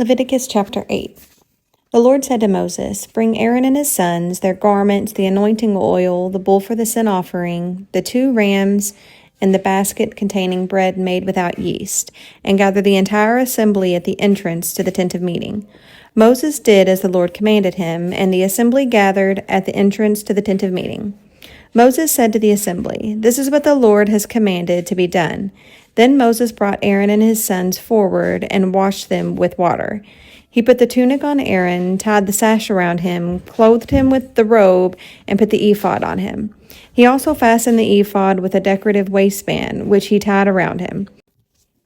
Leviticus chapter 8. The Lord said to Moses, "Bring Aaron and his sons, their garments, the anointing oil, the bull for the sin offering, the 2 rams, and the basket containing bread made without yeast, and gather the entire assembly at the entrance to the tent of meeting." Moses did as the Lord commanded him, and the assembly gathered at the entrance to the tent of meeting. Moses said to the assembly, "This is what the Lord has commanded to be done." Then Moses brought Aaron and his sons forward and washed them with water. He put the tunic on Aaron, tied the sash around him, clothed him with the robe, and put the ephod on him. He also fastened the ephod with a decorative waistband, which he tied around him.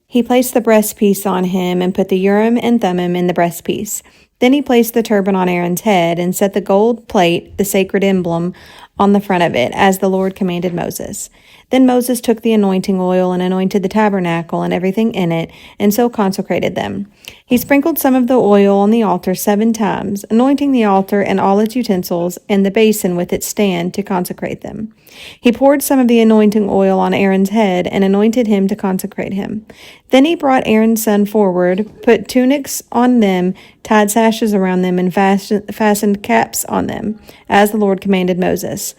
He placed the breastpiece on him and put the Urim and Thummim in the breastpiece. Then he placed the turban on Aaron's head and set the gold plate, the sacred emblem, on the front of it, as the Lord commanded Moses. Then Moses took the anointing oil and anointed the tabernacle and everything in it, and so consecrated them. He sprinkled some of the oil on the altar 7 times, anointing the altar and all its utensils, and the basin with its stand to consecrate them. He poured some of the anointing oil on Aaron's head and anointed him to consecrate him. Then he brought Aaron's son forward, put tunics on them, tied sashes around them, and fastened caps on them, as the Lord commanded Moses.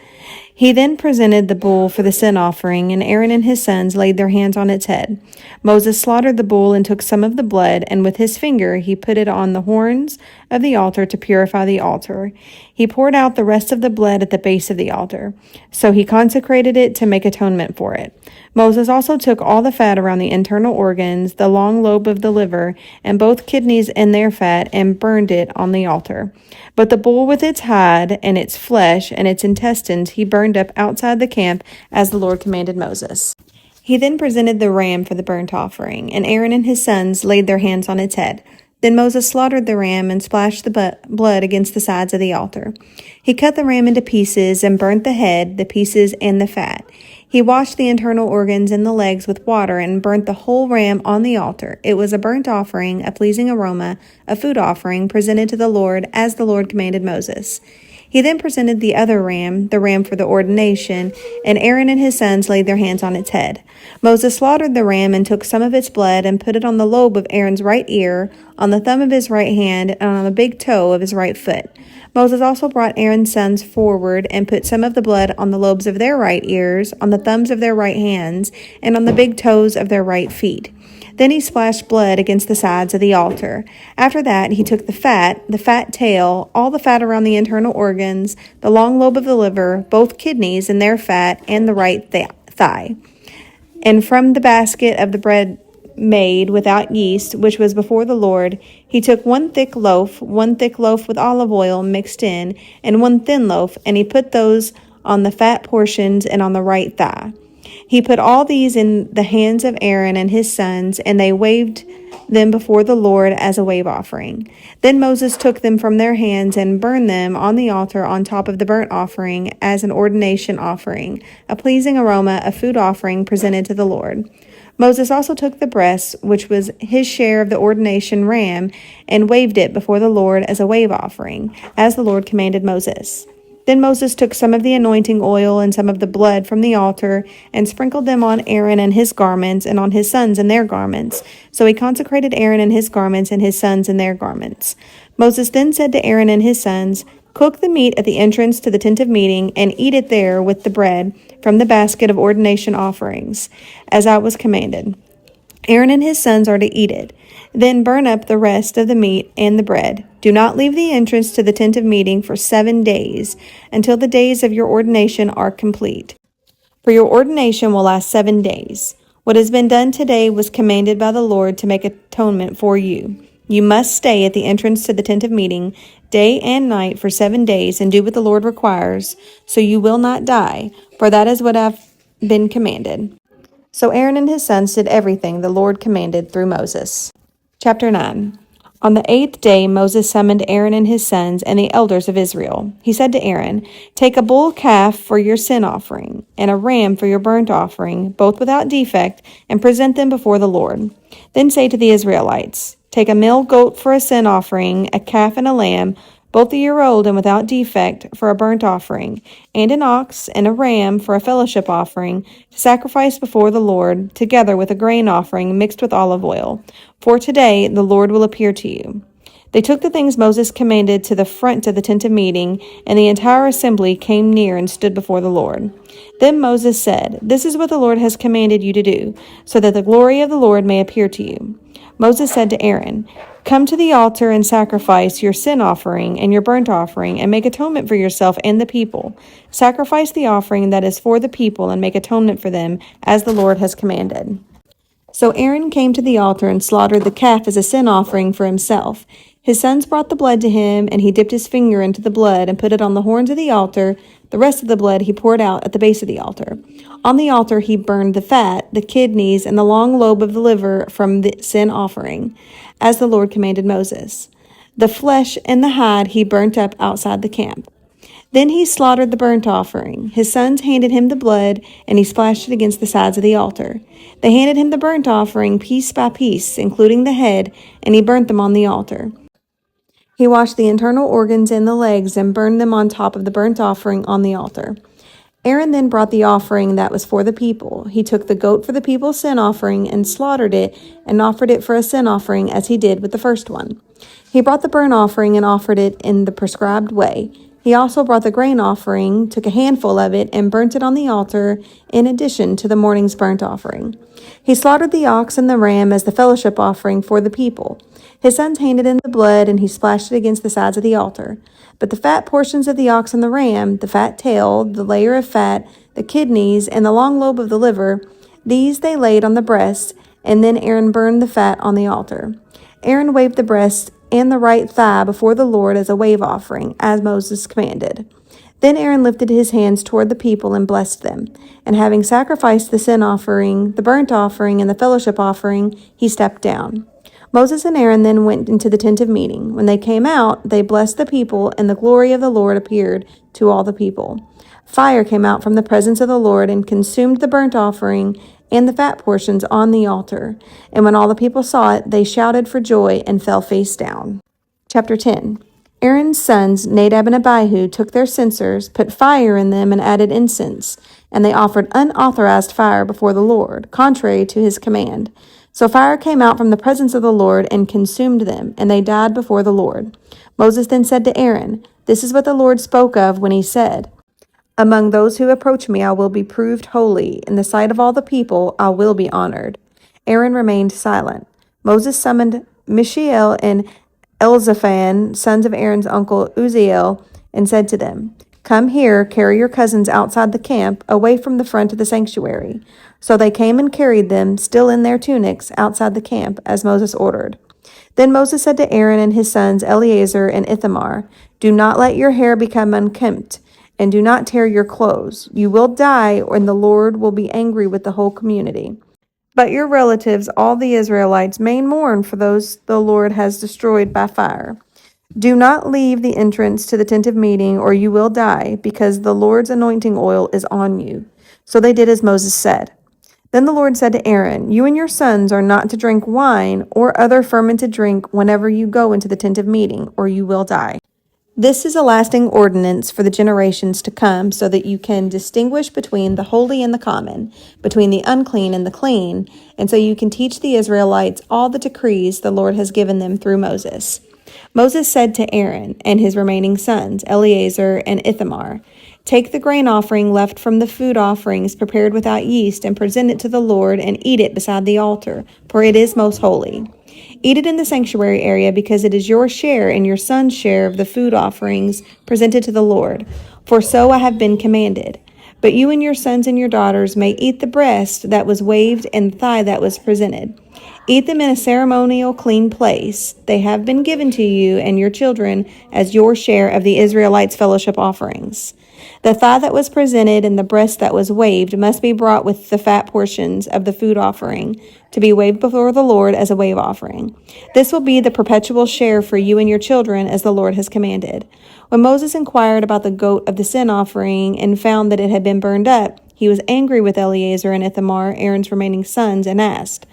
He then presented the bull for the sin offering, and Aaron and his sons laid their hands on its head. Moses slaughtered the bull and took some of the blood, and with his finger he put it on the horns of the altar to purify the altar. He poured out the rest of the blood at the base of the altar. So he consecrated it to make atonement for it. Moses also took all the fat around the internal organs, the long lobe of the liver, and both kidneys and their fat, and burned it on the altar. But the bull with its hide and its flesh and its intestines he burned up outside the camp, as the Lord commanded Moses. He then presented the ram for the burnt offering, and Aaron and his sons laid their hands on its head. Then Moses slaughtered the ram and splashed the blood against the sides of the altar. He cut the ram into pieces and burnt the head, the pieces, and the fat. He washed the internal organs and the legs with water and burnt the whole ram on the altar. It was a burnt offering, a pleasing aroma, a food offering presented to the Lord, as the Lord commanded Moses. He then presented the other ram, the ram for the ordination, and Aaron and his sons laid their hands on its head. Moses slaughtered the ram and took some of its blood and put it on the lobe of Aaron's right ear, on the thumb of his right hand, and on the big toe of his right foot. Moses also brought Aaron's sons forward and put some of the blood on the lobes of their right ears, on the thumbs of their right hands, and on the big toes of their right feet. Then he splashed blood against the sides of the altar. After that, he took the fat tail, all the fat around the internal organs, the long lobe of the liver, both kidneys and their fat, and the right thigh. And from the basket of the bread made without yeast, which was before the Lord, he took one thick loaf with olive oil mixed in, and one thin loaf, and he put those on the fat portions and on the right thigh. He put all these in the hands of Aaron and his sons, and they waved them before the Lord as a wave offering. Then Moses took them from their hands and burned them on the altar on top of the burnt offering as an ordination offering, a pleasing aroma, a food offering presented to the Lord. Moses also took the breast, which was his share of the ordination ram, and waved it before the Lord as a wave offering, as the Lord commanded Moses. Then Moses took some of the anointing oil and some of the blood from the altar and sprinkled them on Aaron and his garments and on his sons and their garments. So he consecrated Aaron and his garments and his sons and their garments. Moses then said to Aaron and his sons, "Cook the meat at the entrance to the tent of meeting and eat it there with the bread from the basket of ordination offerings, as I was commanded. Aaron and his sons are to eat it. Then burn up the rest of the meat and the bread. Do not leave the entrance to the tent of meeting for 7 days, until the days of your ordination are complete. For your ordination will last 7 days. What has been done today was commanded by the Lord to make atonement for you. You must stay at the entrance to the tent of meeting day and night for 7 days and do what the Lord requires, so you will not die, for that is what I've been commanded." So Aaron and his sons did everything the Lord commanded through Moses. Chapter 9. On the 8th day Moses summoned Aaron and his sons and the elders of Israel. He said to Aaron, "Take a bull calf for your sin offering, and a ram for your burnt offering, both without defect, and present them before the Lord. Then say to the Israelites, Take a male goat for a sin offering, a calf and a lamb both a year old and without defect, for a burnt offering, and an ox and a ram for a fellowship offering, to sacrifice before the Lord, together with a grain offering mixed with olive oil. For today the Lord will appear to you. They took the things Moses commanded to the front of the tent of meeting, and the entire assembly came near and stood before the Lord. Then Moses said, "This is what the Lord has commanded you to do, so that the glory of the Lord may appear to you." Moses said to Aaron, "Come to the altar and sacrifice your sin offering and your burnt offering, and make atonement for yourself and the people. Sacrifice the offering that is for the people, and make atonement for them, as the Lord has commanded." So Aaron came to the altar and slaughtered the calf as a sin offering for himself. His sons brought the blood to him, and he dipped his finger into the blood and put it on the horns of the altar. The rest of the blood he poured out at the base of the altar. On the altar he burned the fat, the kidneys, and the long lobe of the liver from the sin offering, as the Lord commanded Moses. The flesh and the hide he burnt up outside the camp. Then he slaughtered the burnt offering. His sons handed him the blood, and he splashed it against the sides of the altar. They handed him the burnt offering piece by piece, including the head, and he burnt them on the altar. He washed the internal organs and the legs and burned them on top of the burnt offering on the altar. Aaron then brought the offering that was for the people. He took the goat for the people's sin offering and slaughtered it and offered it for a sin offering as he did with the first one. He brought the burnt offering and offered it in the prescribed way. He also brought the grain offering, took a handful of it, and burnt it on the altar in addition to the morning's burnt offering. He slaughtered the ox and the ram as the fellowship offering for the people. His sons handed in the blood, and he splashed it against the sides of the altar. But the fat portions of the ox and the ram, the fat tail, the layer of fat, the kidneys, and the long lobe of the liver, these they laid on the breast, and then Aaron burned the fat on the altar. Aaron waved the breast and the right thigh before the Lord as a wave offering, as Moses commanded. Then Aaron lifted his hands toward the people and blessed them. And having sacrificed the sin offering, the burnt offering, and the fellowship offering, he stepped down. Moses and Aaron then went into the tent of meeting. When they came out, they blessed the people, and the glory of the Lord appeared to all the people. Fire came out from the presence of the Lord and consumed the burnt offering and the fat portions on the altar. And when all the people saw it, they shouted for joy and fell face down. Chapter 10. Aaron's sons, Nadab and Abihu, took their censers, put fire in them, and added incense. And they offered unauthorized fire before the Lord, contrary to his command. So fire came out from the presence of the Lord and consumed them, and they died before the Lord. Moses then said to Aaron, "This is what the Lord spoke of when he said, 'Among those who approach me I will be proved holy. In the sight of all the people I will be honored.'" Aaron remained silent. Moses summoned Mishael and Elzaphan, sons of Aaron's uncle Uzziel, and said to them, "Come here, carry your cousins outside the camp, away from the front of the sanctuary." So they came and carried them, still in their tunics, outside the camp, as Moses ordered. Then Moses said to Aaron and his sons Eleazar and Ithamar, "Do not let your hair become unkempt, and do not tear your clothes. You will die, and the Lord will be angry with the whole community. But your relatives, all the Israelites, may mourn for those the Lord has destroyed by fire. Do not leave the entrance to the tent of meeting, or you will die, because the Lord's anointing oil is on you." So they did as Moses said. Then the Lord said to Aaron, "You and your sons are not to drink wine or other fermented drink whenever you go into the tent of meeting, or you will die. This is a lasting ordinance for the generations to come, so that you can distinguish between the holy and the common, between the unclean and the clean, and so you can teach the Israelites all the decrees the Lord has given them through Moses." Moses said to Aaron and his remaining sons, Eleazar and Ithamar, "Take the grain offering left from the food offerings prepared without yeast and present it to the Lord and eat it beside the altar, for it is most holy. Eat it in the sanctuary area, because it is your share and your son's share of the food offerings presented to the Lord, for so I have been commanded. But you and your sons and your daughters may eat the breast that was waved and the thigh that was presented. Eat them in a ceremonial clean place. They have been given to you and your children as your share of the Israelites' fellowship offerings. The thigh that was presented and the breast that was waved must be brought with the fat portions of the food offering to be waved before the Lord as a wave offering. This will be the perpetual share for you and your children, as the Lord has commanded." When Moses inquired about the goat of the sin offering and found that it had been burned up, he was angry with Eleazar and Ithamar, Aaron's remaining sons, and asked,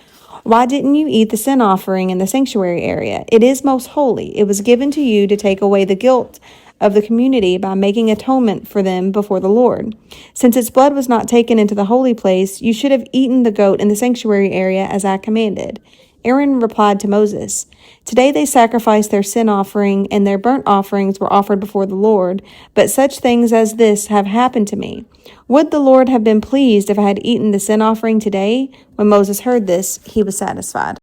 Why didn't you eat the sin offering in the sanctuary area? It is most holy. It was given to you to take away the guilt of the community by making atonement for them before the Lord. Since its blood was not taken into the holy place, you should have eaten the goat in the sanctuary area as I commanded. Aaron replied to Moses, Today they sacrificed their sin offering, and their burnt offerings were offered before the Lord, but such things as this have happened to me. Would the Lord have been pleased if I had eaten the sin offering today? When Moses heard this, he was satisfied.